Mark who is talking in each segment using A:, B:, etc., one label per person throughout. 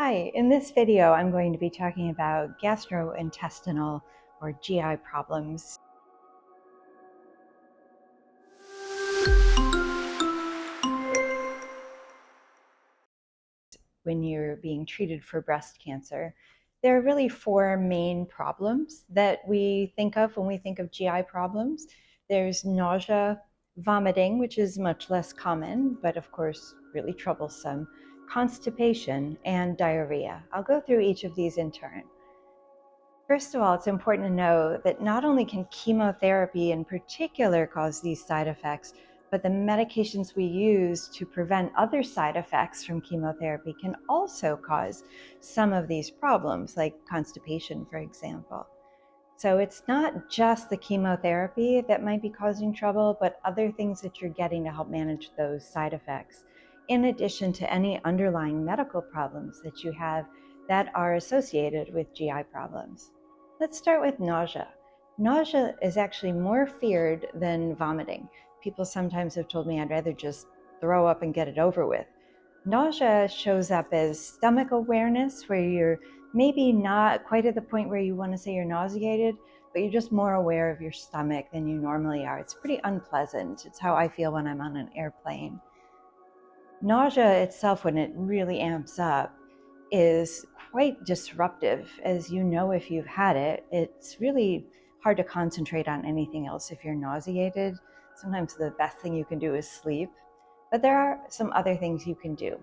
A: Hi, in this video I'm going to be talking about gastrointestinal or GI problems. When you're being treated for breast cancer, there are really four main problems that we think of when we think of GI problems. There's nausea, vomiting, which is much less common, but of course really troublesome, constipation, and diarrhea. I'll go through each of these in turn. First of all, it's important to know that not only can chemotherapy in particular cause these side effects, but the medications we use to prevent other side effects from chemotherapy can also cause some of these problems, like constipation, for example. So it's not just the chemotherapy that might be causing trouble, but other things that you're getting to help manage those side effects, in addition to any underlying medical problems that you have that are associated with GI problems. Let's start with nausea. Nausea is actually more feared than vomiting. People sometimes have told me I'd rather just throw up and get it over with. Nausea shows up as stomach awareness, where you're maybe not quite at the point where you want to say you're nauseated, but you're just more aware of your stomach than you normally are. It's pretty unpleasant. It's how I feel when I'm on an airplane. Nausea itself, when it really amps up, is quite disruptive. As you know, if you've had it, it's really hard to concentrate on anything else if you're nauseated. Sometimes the best thing you can do is sleep, but there are some other things you can do.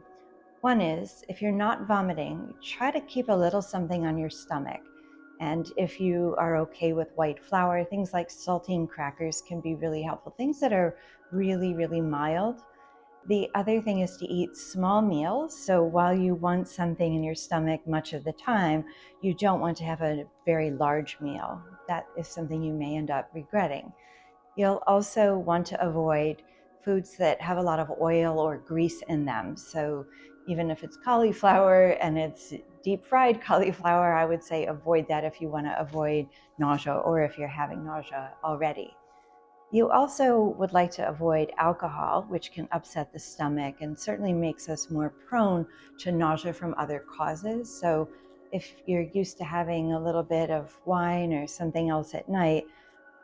A: One is, if you're not vomiting, try to keep a little something on your stomach. And if you are okay with white flour, things like saltine crackers can be really helpful. Things that are really, really mild. The other thing is to eat small meals. So while you want something in your stomach much of the time, you don't want to have a very large meal. That is something you may end up regretting. You'll also want to avoid foods that have a lot of oil or grease in them. So even if it's cauliflower and it's deep fried cauliflower, I would say avoid that if you want to avoid nausea or if you're having nausea already. You also would like to avoid alcohol, which can upset the stomach and certainly makes us more prone to nausea from other causes. So if you're used to having a little bit of wine or something else at night,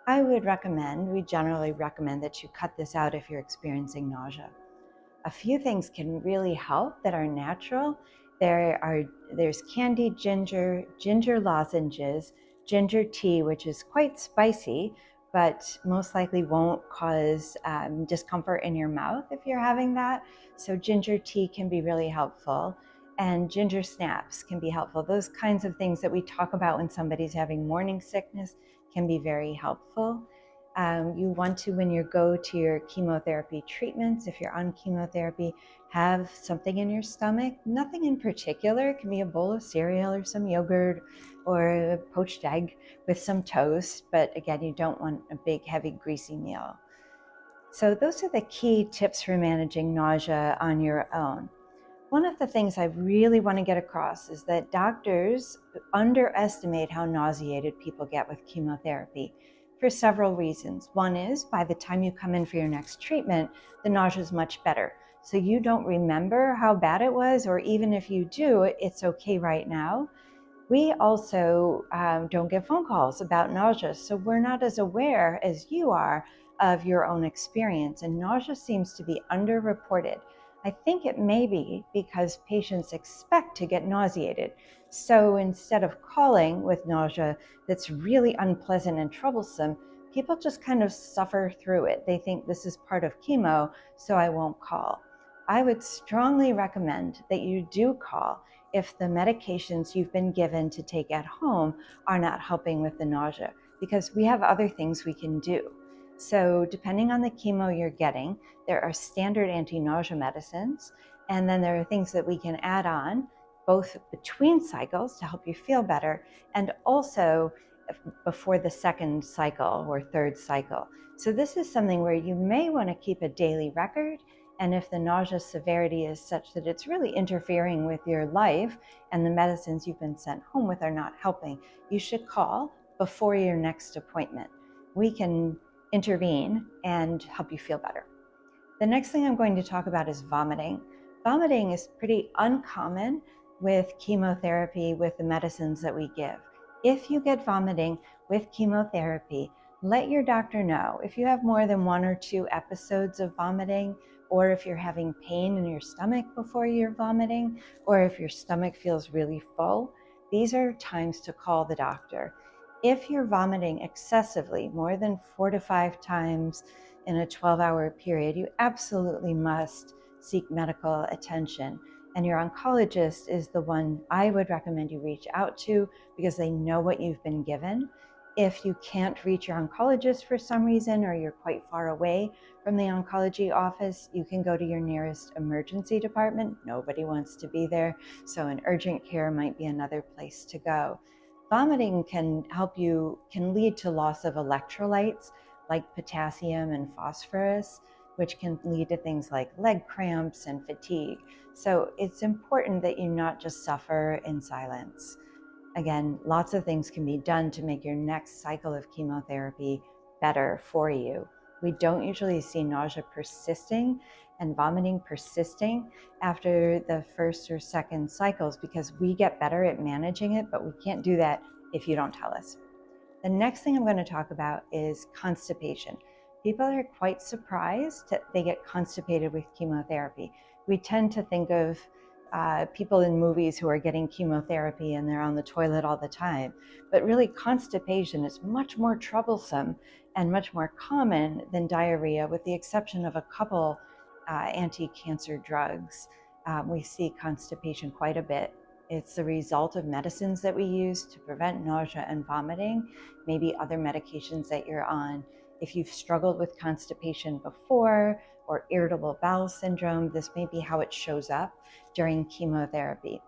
A: we generally recommend that you cut this out if you're experiencing nausea. A few things can really help that are natural. There's candied ginger, ginger lozenges, ginger tea, which is quite spicy, but most likely won't cause discomfort in your mouth if you're having that. So ginger tea can be really helpful. And ginger snaps can be helpful. Those kinds of things that we talk about when somebody's having morning sickness can be very helpful. You want to, when you go to your chemotherapy treatments, if you're on chemotherapy, have something in your stomach. Nothing in particular. It can be a bowl of cereal or some yogurt or a poached egg with some toast. But again, you don't want a big, heavy, greasy meal. So those are the key tips for managing nausea on your own. One of the things I really want to get across is that doctors underestimate how nauseated people get with chemotherapy for several reasons. One is, by the time you come in for your next treatment, the nausea is much better. So you don't remember how bad it was, or even if you do, it's okay right now. We also don't get phone calls about nausea, so we're not as aware as you are of your own experience, and nausea seems to be underreported. I think it may be because patients expect to get nauseated. So instead of calling with nausea that's really unpleasant and troublesome, people just kind of suffer through it. They think this is part of chemo, so I won't call. I would strongly recommend that you do call if the medications you've been given to take at home are not helping with the nausea, because we have other things we can do. So depending on the chemo you're getting, there are standard anti-nausea medicines, and then there are things that we can add on both between cycles to help you feel better and also before the second cycle or third cycle. So this is something where you may want to keep a daily record, and if the nausea severity is such that it's really interfering with your life and the medicines you've been sent home with are not helping, you should call before your next appointment. We can intervene and help you feel better. The next thing I'm going to talk about is vomiting. Vomiting is pretty uncommon. with chemotherapy with the medicines that we give. If you get vomiting with chemotherapy, let your doctor know. If you have more than 1 or 2 episodes of vomiting, or if you're having pain in your stomach before you're vomiting, or if your stomach feels really full, these are times to call the doctor. If you're vomiting excessively, more than 4 to 5 times in a 12-hour period, you absolutely must seek medical attention. And your oncologist is the one I would recommend you reach out to, because they know what you've been given. If you can't reach your oncologist for some reason, or you're quite far away from the oncology office, you can go to your nearest emergency department. Nobody wants to be there, so an urgent care might be another place to go. Vomiting can lead to loss of electrolytes like potassium and phosphorus, which can lead to things like leg cramps and fatigue. So it's important that you not just suffer in silence. Again, lots of things can be done to make your next cycle of chemotherapy better for you. We don't usually see nausea persisting and vomiting persisting after the first or second cycles, because we get better at managing it, but we can't do that if you don't tell us. The next thing I'm going to talk about is constipation. People are quite surprised that they get constipated with chemotherapy. We tend to think of people in movies who are getting chemotherapy and they're on the toilet all the time. But really, constipation is much more troublesome and much more common than diarrhea, with the exception of a couple anti-cancer drugs. We see constipation quite a bit. It's the result of medicines that we use to prevent nausea and vomiting, maybe other medications that you're on. If you've struggled with constipation before, or irritable bowel syndrome, this may be how it shows up during chemotherapy.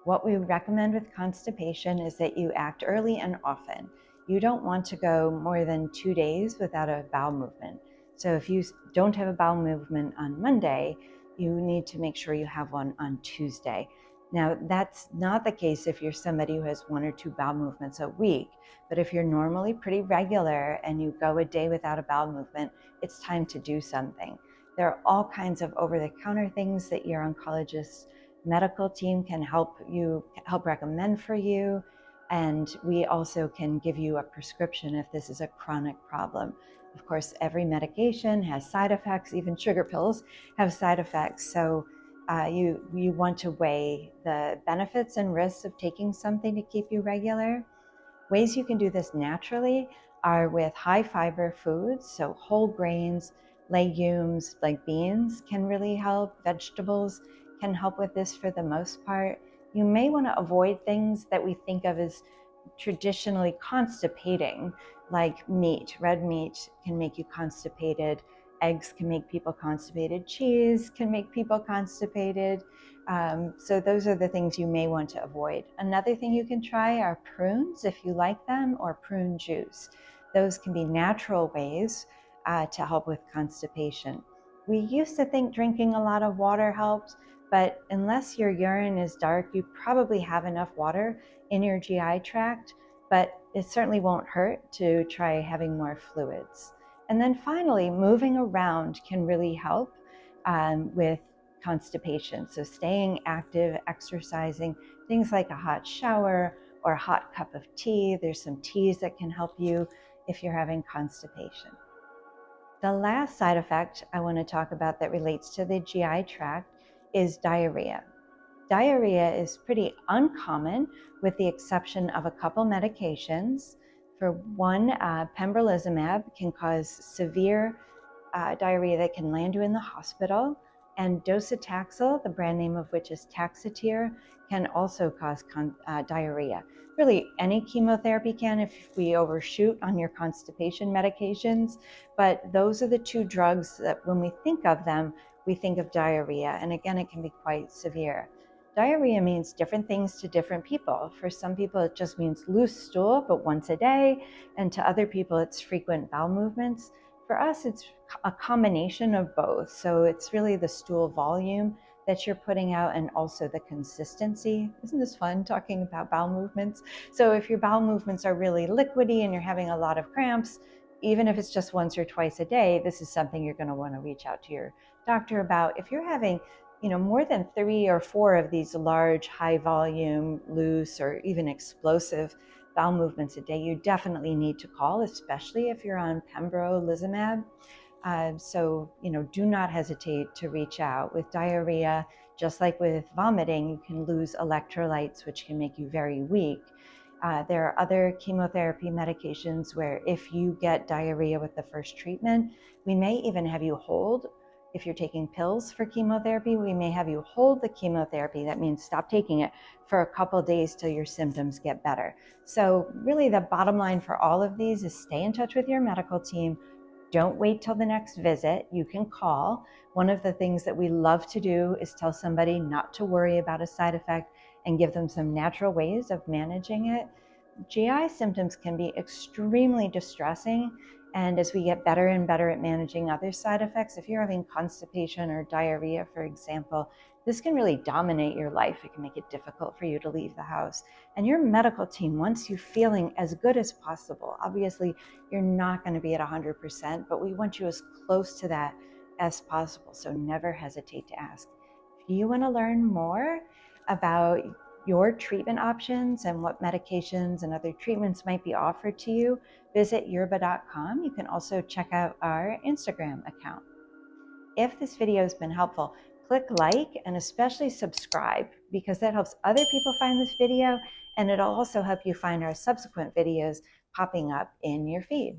A: What we recommend with constipation is that you act early and often. You don't want to go more than 2 days without a bowel movement. So if you don't have a bowel movement on Monday, you need to make sure you have one on Tuesday. Now, that's not the case if you're somebody who has 1 or 2 bowel movements a week, but if you're normally pretty regular and you go a day without a bowel movement, it's time to do something. There are all kinds of over-the-counter things that your oncologist's medical team can help recommend for you, and we also can give you a prescription if this is a chronic problem. Of course, every medication has side effects. Even sugar pills have side effects, so you want to weigh the benefits and risks of taking something to keep you regular. Ways you can do this naturally are with high fiber foods, so whole grains, legumes like beans can really help. Vegetables can help with this for the most part. You may want to avoid things that we think of as traditionally constipating, like meat. Red meat can make you constipated. Eggs can make people constipated. Cheese can make people constipated. So those are the things you may want to avoid. Another thing you can try are prunes, if you like them, or prune juice. Those can be natural ways to help with constipation. We used to think drinking a lot of water helps, but unless your urine is dark, you probably have enough water in your GI tract, but it certainly won't hurt to try having more fluids. And then finally, moving around can really help with constipation. So staying active, exercising, things like a hot shower or a hot cup of tea. There's some teas that can help you if you're having constipation. The last side effect I want to talk about that relates to the GI tract is diarrhea. Diarrhea is pretty uncommon, with the exception of a couple medications. For one, pembrolizumab can cause severe diarrhea that can land you in the hospital, and docetaxel, the brand name of which is Taxotere, can also cause diarrhea. Really, any chemotherapy can if we overshoot on your constipation medications, but those are the 2 drugs that when we think of them, we think of diarrhea, and again, it can be quite severe. Diarrhea means different things to different people. For some people, it just means loose stool, but once a day, and to other people, it's frequent bowel movements. For us, it's a combination of both. So it's really the stool volume that you're putting out and also the consistency. Isn't this fun talking about bowel movements? So if your bowel movements are really liquidy and you're having a lot of cramps, even if it's just once or twice a day, this is something you're going to want to reach out to your doctor about. If you're having more than 3 or 4 of these large, high volume, loose, or even explosive bowel movements a day, you definitely need to call, especially if you're on pembrolizumab. So, do not hesitate to reach out. With diarrhea, just like with vomiting, you can lose electrolytes, which can make you very weak. There are other chemotherapy medications where if you get diarrhea with the first treatment, we may even have you hold. If you're taking pills for chemotherapy, we may have you hold the chemotherapy. That means stop taking it for a couple of days till your symptoms get better. So really the bottom line for all of these is stay in touch with your medical team. Don't wait till the next visit. You can call. One of the things that we love to do is tell somebody not to worry about a side effect and give them some natural ways of managing it. GI symptoms can be extremely distressing, and as we get better and better at managing other side effects, if you're having constipation or diarrhea, for example, this can really dominate your life. It can make it difficult for you to leave the house. And your medical team wants you feeling as good as possible. Obviously, you're not going to be at 100%, but we want you as close to that as possible. So never hesitate to ask. If you want to learn more about your treatment options and what medications and other treatments might be offered to you, visit yerbba.com. You can also check out our Instagram account. If this video has been helpful, click like and especially subscribe, because that helps other people find this video, and it'll also help you find our subsequent videos popping up in your feed.